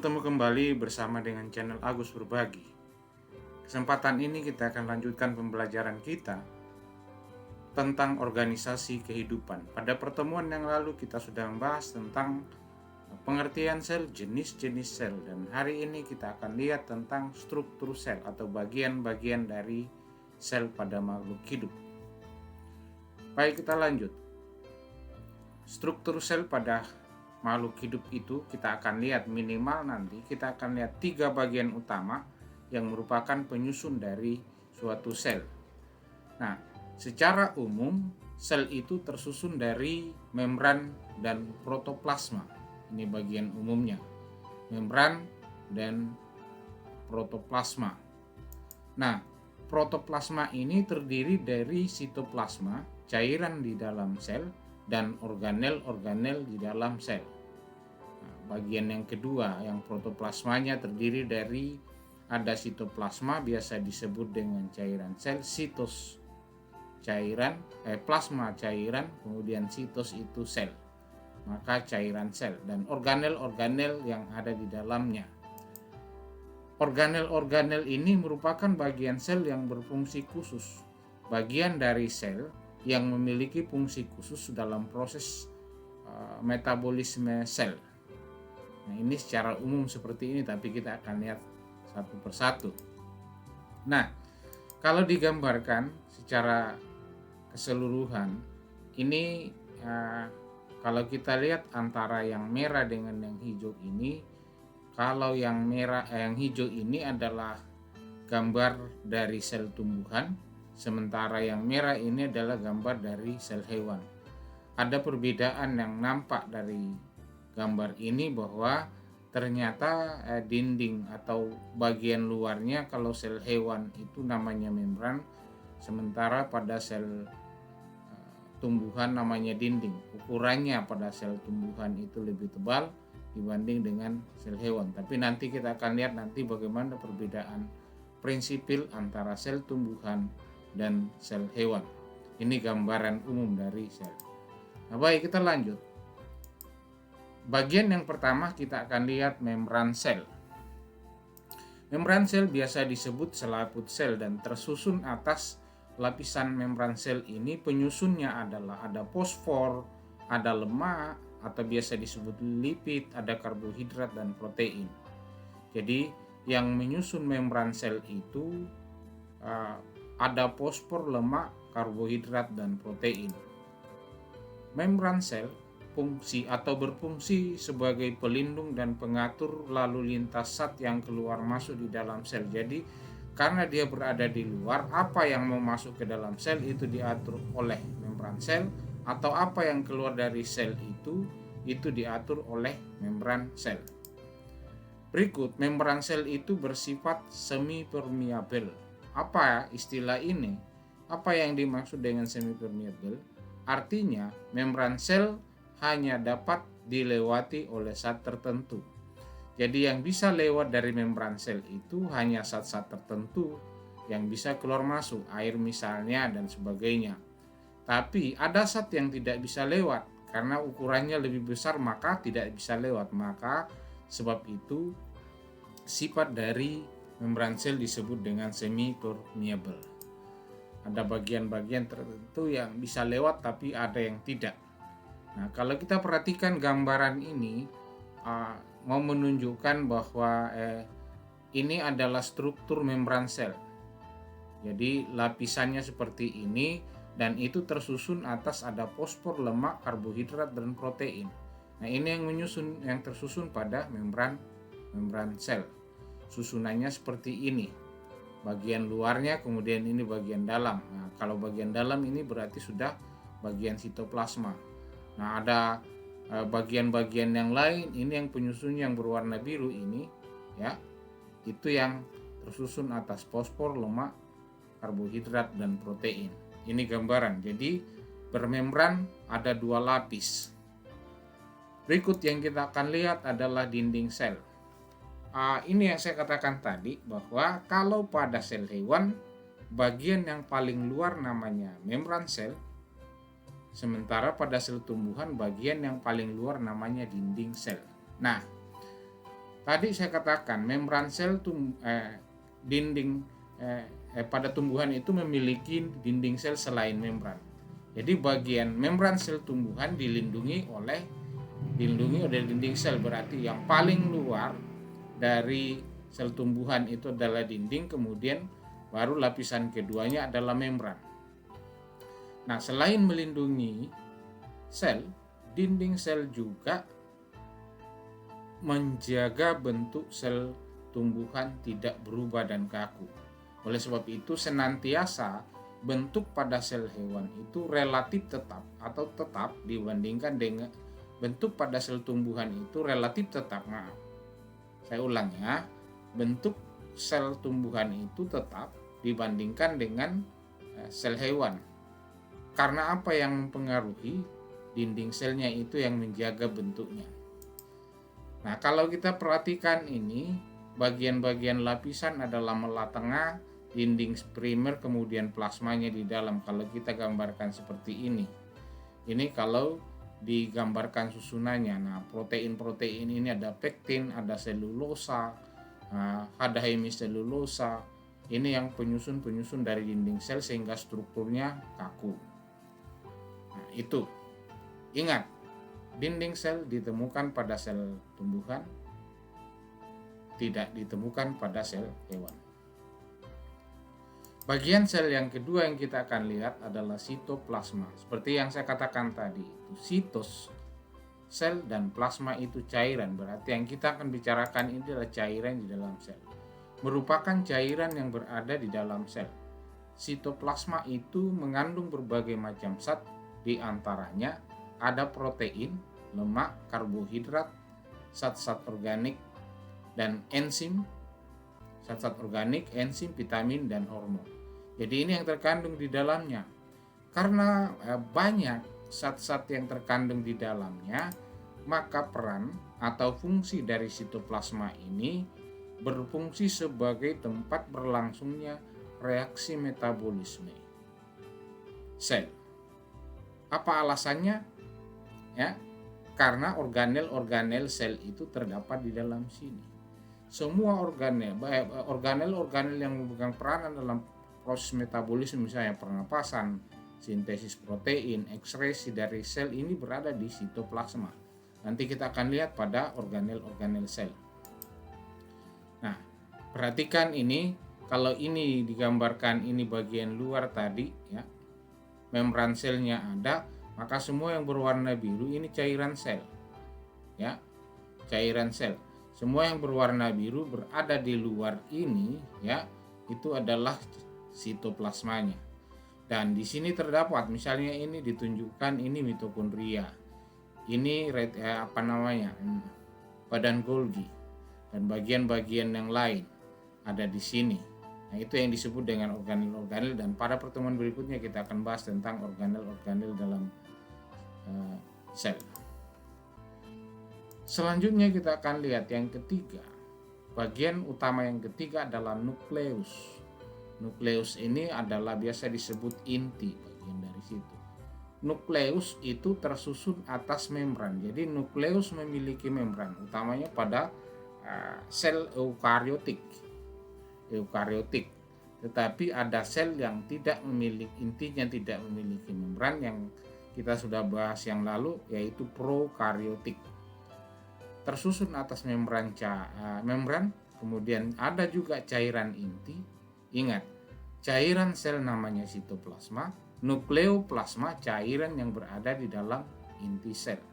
bertemu kembali bersama dengan channel Agus Berbagi. Kesempatan ini kita akan lanjutkan pembelajaran kita tentang organisasi kehidupan. Pada pertemuan yang lalu kita sudah membahas tentang pengertian sel, jenis-jenis sel, dan hari ini kita akan lihat tentang struktur sel atau bagian-bagian dari sel pada makhluk hidup. Baik, kita lanjut. Struktur sel pada makhluk hidup itu kita akan lihat minimal nanti kita akan lihat 3 bagian utama yang merupakan penyusun dari suatu sel. Nah, secara umum sel itu tersusun dari membran dan protoplasma. Ini bagian umumnya. Membran dan protoplasma. Nah, protoplasma ini terdiri dari sitoplasma, cairan di dalam sel, dan organel-organel di dalam sel. Nah, bagian yang kedua, yang protoplasmanya terdiri dari ada sitoplasma, biasa disebut dengan cairan sel, sitos cairan, plasma cairan, kemudian sitos itu sel, maka cairan sel, dan organel-organel yang ada di dalamnya. Organel-organel ini merupakan bagian sel yang berfungsi khusus, bagian dari sel yang memiliki fungsi khusus dalam proses metabolisme sel. Nah, ini secara umum seperti ini, tapi kita akan lihat satu persatu. Nah, kalau digambarkan secara keseluruhan, ini kalau kita lihat antara yang merah dengan yang hijau ini, kalau yang hijau ini adalah gambar dari sel tumbuhan, sementara yang merah ini adalah gambar dari sel hewan. Ada perbedaan yang nampak dari gambar ini bahwa ternyata dinding atau bagian luarnya kalau sel hewan itu namanya membran, sementara pada sel tumbuhan namanya dinding. Ukurannya pada sel tumbuhan itu lebih tebal dibanding dengan sel hewan. Tapi nanti kita akan lihat nanti bagaimana perbedaan prinsipil antara sel tumbuhan dan sel hewan. Ini gambaran umum dari sel. Nah, baik, kita lanjut. Bagian yang pertama kita akan lihat membran sel. Membran sel biasa disebut selaput sel dan tersusun atas lapisan membran sel ini. Penyusunnya adalah ada fosfor, ada lemak atau biasa disebut lipid, ada karbohidrat dan protein. Jadi yang menyusun membran sel itu ada fosfor, lemak, karbohidrat, dan protein. Membran sel berfungsi sebagai pelindung dan pengatur lalu lintas zat yang keluar masuk di dalam sel. Jadi karena dia berada di luar, apa yang mau masuk ke dalam sel itu diatur oleh membran sel, atau apa yang keluar dari sel itu diatur oleh membran sel. Berikut, membran sel itu bersifat semi permeabel. Apa istilah ini? Apa yang dimaksud dengan semi permeable? Artinya, membran sel hanya dapat dilewati oleh zat tertentu. Jadi yang bisa lewat dari membran sel itu hanya zat-zat tertentu yang bisa keluar masuk, air misalnya dan sebagainya. Tapi ada zat yang tidak bisa lewat karena ukurannya lebih besar, maka tidak bisa lewat. Maka sebab itu sifat dari membran sel disebut dengan semi permeable. Ada bagian-bagian tertentu yang bisa lewat tapi ada yang tidak. Nah, kalau kita perhatikan gambaran ini mau menunjukkan bahwa ini adalah struktur membran sel. Jadi lapisannya seperti ini dan itu tersusun atas ada fosfor, lemak, karbohidrat, dan protein. Nah, ini yang tersusun pada membran sel. Susunannya seperti ini. Bagian luarnya, kemudian ini bagian dalam. Nah, kalau bagian dalam ini berarti sudah bagian sitoplasma. Nah, ada bagian-bagian yang lain, ini yang penyusun yang berwarna biru ini, ya. Itu yang tersusun atas fosfor, lemak, karbohidrat, dan protein. Ini gambaran. Jadi bermembran ada 2 lapis. Berikut yang kita akan lihat adalah dinding sel. Ini yang saya katakan tadi bahwa kalau pada sel hewan bagian yang paling luar namanya membran sel, sementara pada sel tumbuhan bagian yang paling luar namanya dinding sel. Nah, Tadi saya katakan membran sel dinding pada tumbuhan itu memiliki dinding sel selain membran. Jadi bagian membran sel tumbuhan dilindungi oleh dinding sel, berarti yang paling luar dari sel tumbuhan itu adalah dinding, kemudian baru lapisan keduanya adalah membran. Nah, selain melindungi sel, dinding sel juga menjaga bentuk sel tumbuhan tidak berubah dan kaku. Oleh sebab itu senantiasa bentuk pada sel hewan itu relatif tetap atau tetap dibandingkan dengan bentuk pada sel tumbuhan itu relatif tetap. Maaf, saya ulang ya, bentuk sel tumbuhan itu tetap dibandingkan dengan sel hewan. Karena apa yang mempengaruhi? Dinding selnya itu yang menjaga bentuknya. Nah, kalau kita perhatikan ini, bagian-bagian lapisan adalah mela tengah, dinding primer, kemudian plasmanya di dalam. Kalau kita gambarkan seperti ini. Ini kalau digambarkan susunannya. Nah, protein-protein ini ada pektin, ada selulosa, ada hemiselulosa. Ini yang penyusun-penyusun dari dinding sel sehingga strukturnya kaku. Nah, itu. Ingat, dinding sel ditemukan pada sel tumbuhan, tidak ditemukan pada sel hewan. Bagian sel yang kedua yang kita akan lihat adalah sitoplasma. Seperti yang saya katakan tadi, itu sitos, sel, dan plasma itu cairan. Berarti yang kita akan bicarakan ini adalah cairan di dalam sel. Merupakan cairan yang berada di dalam sel. Sitoplasma itu mengandung berbagai macam zat, di antaranya ada protein, lemak, karbohidrat, zat-zat organik, dan enzim, zat-zat organik, enzim, vitamin, dan hormon. Jadi ini yang terkandung di dalamnya. Karena banyak zat-zat yang terkandung di dalamnya, maka peran atau fungsi dari sitoplasma ini berfungsi sebagai tempat berlangsungnya reaksi metabolisme sel. Apa alasannya? Ya, karena organel-organel sel itu terdapat di dalam sini. Semua organel yang memegang peranan dalam proses metabolisme, misalnya pernapasan, sintesis protein, ekskresi dari sel ini berada di sitoplasma. Nanti kita akan lihat pada organel-organel sel. Nah, perhatikan ini, kalau ini digambarkan ini bagian luar tadi ya, membran selnya ada, maka semua yang berwarna biru ini cairan sel. Ya, cairan sel. Semua yang berwarna biru berada di luar ini ya, itu adalah sitoplasmanya. Dan di sini terdapat misalnya ini ditunjukkan ini mitokondria. Ini badan Golgi dan bagian-bagian yang lain ada di sini. Nah, itu yang disebut dengan organel-organel, dan pada pertemuan berikutnya kita akan bahas tentang organel-organel dalam sel. Selanjutnya kita akan lihat yang ketiga. Bagian utama yang ketiga adalah nukleus. Nukleus ini adalah biasa disebut inti, bagian dari situ. Nukleus itu tersusun atas membran. Jadi nukleus memiliki membran, utamanya pada sel eukariotik. Tetapi ada sel yang tidak memiliki, intinya tidak memiliki membran, yang kita sudah bahas yang lalu, yaitu prokariotik. Tersusun atas membran, kemudian ada juga cairan inti. Ingat, cairan sel namanya sitoplasma, nukleoplasma cairan yang berada di dalam inti sel.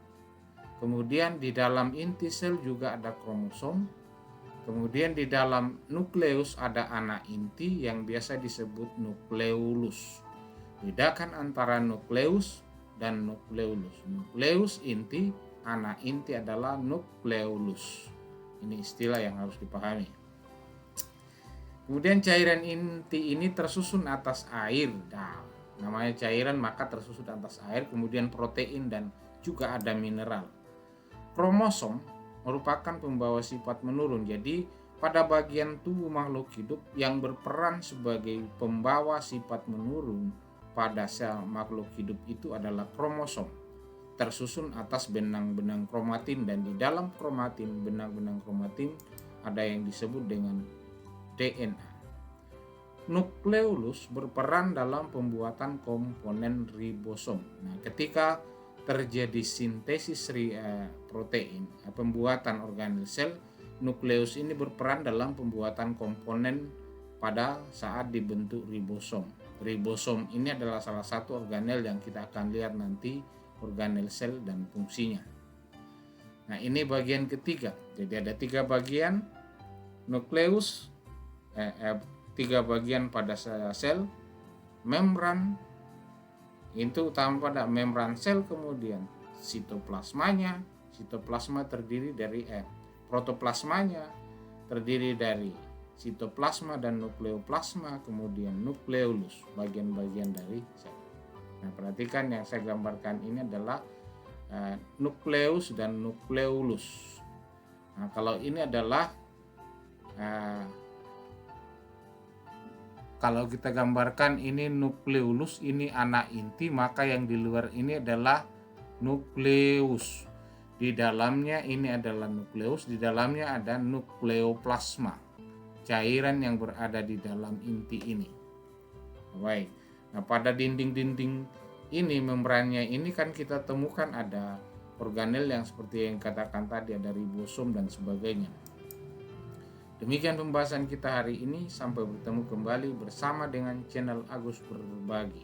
Kemudian di dalam inti sel juga ada kromosom. Kemudian di dalam nukleus ada anak inti yang biasa disebut nukleolus. Bedakan antara nukleus dan nukleolus. Nukleus inti, anak inti adalah nukleolus. Ini istilah yang harus dipahami. Kemudian cairan inti ini tersusun atas air. Nah, namanya cairan maka tersusun atas air, kemudian protein dan juga ada mineral. Kromosom merupakan pembawa sifat menurun. Jadi pada bagian tubuh makhluk hidup yang berperan sebagai pembawa sifat menurun pada sel makhluk hidup itu adalah kromosom. tersusun atas benang-benang kromatin, dan di dalam kromatin, benang-benang kromatin, ada yang disebut dengan DNA. Nukleolus berperan dalam pembuatan komponen ribosom. Nah, ketika terjadi sintesis protein, pembuatan organel sel, nukleus ini berperan dalam pembuatan komponen pada saat dibentuk ribosom. Ribosom ini adalah salah satu organel yang kita akan lihat nanti, organel sel dan fungsinya. Nah, ini bagian ketiga. Jadi ada 3 bagian nukleus, 3 bagian pada sel, membran, itu utama pada membran sel, kemudian sitoplasmanya, sitoplasma terdiri dari protoplasmanya terdiri dari sitoplasma dan nukleoplasma, kemudian nukleolus, bagian-bagian dari sel. Nah, perhatikan yang saya gambarkan ini adalah nukleus dan nukleolus. Nah, kalau ini adalah kalau kita gambarkan ini nukleolus, ini anak inti, maka yang di luar ini adalah nukleus. Di dalamnya ini adalah nukleus, di dalamnya ada nukleoplasma, cairan yang berada di dalam inti ini. Baik. Nah, pada dinding-dinding ini, membrannya ini kan kita temukan ada organel yang seperti yang katakan tadi, ada ribosom dan sebagainya. Demikian pembahasan kita hari ini. Sampai bertemu kembali bersama dengan channel Agus Berbagi.